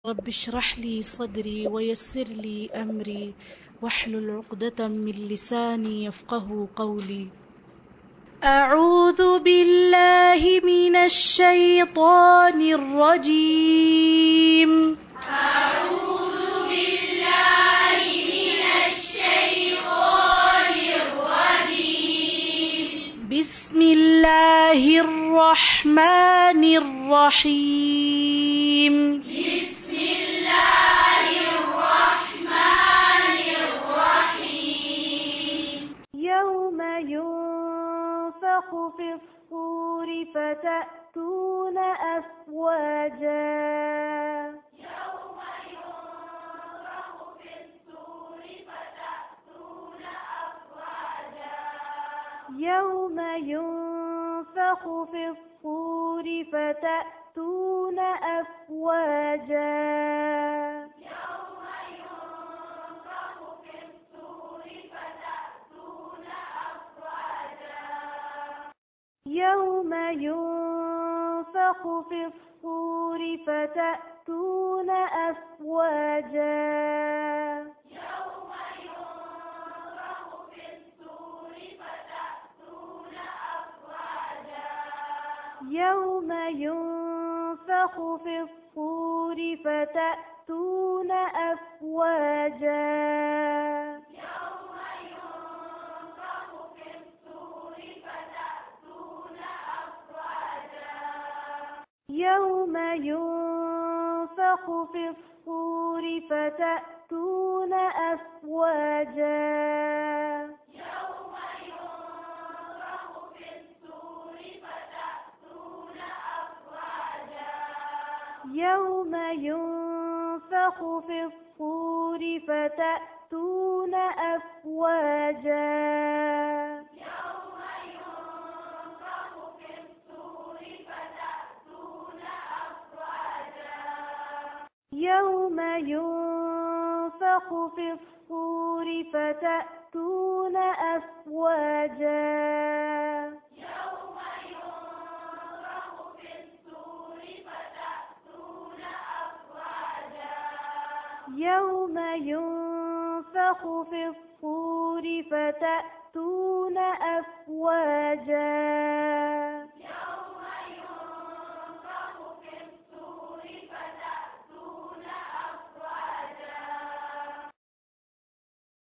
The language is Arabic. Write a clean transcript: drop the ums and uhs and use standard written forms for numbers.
رب اشرح لي صدري ويسر لي أمري واحلل عقدة من لساني يفقه قولي. أعوذ بالله من الشيطان الرجيم. أعوذ بالله من الشيطان الرجيم. بسم الله الرحمن الرحيم. بسم الله الرحمن الرحيم. يوم ينفخ في الصور فتأتون أفواجا. يوم ينفخ في الصور فتأتون أفواجا. يوم ينفخ في الصور فتأتون أفواجا. يوم ينفخ في الصور فتأتون أفواجا. يوم ينفخ في الصور فتأتون أفواجا. يوم ينفخ في الصور فتأتون أفواجا. يوم ينفخ في الصور فتأتون أفواجا. يوم ينفخ في الصور فتأتون أفواجا. يوم ينفخ في الصور فتأتون أفواجا. يوم ينفخ في الصور فتأتون أفواجا. يوم ينفخ في الصور فتأتون أفواجا. يوم ينفخ في الصور فتأتون أفواجا. يوم ينفخ في الصور فتأتون أفواجا. يوم ينفخ في الصور فتأتون أفواجا. يوم ينفخ في الصور فتأتون أفواجا.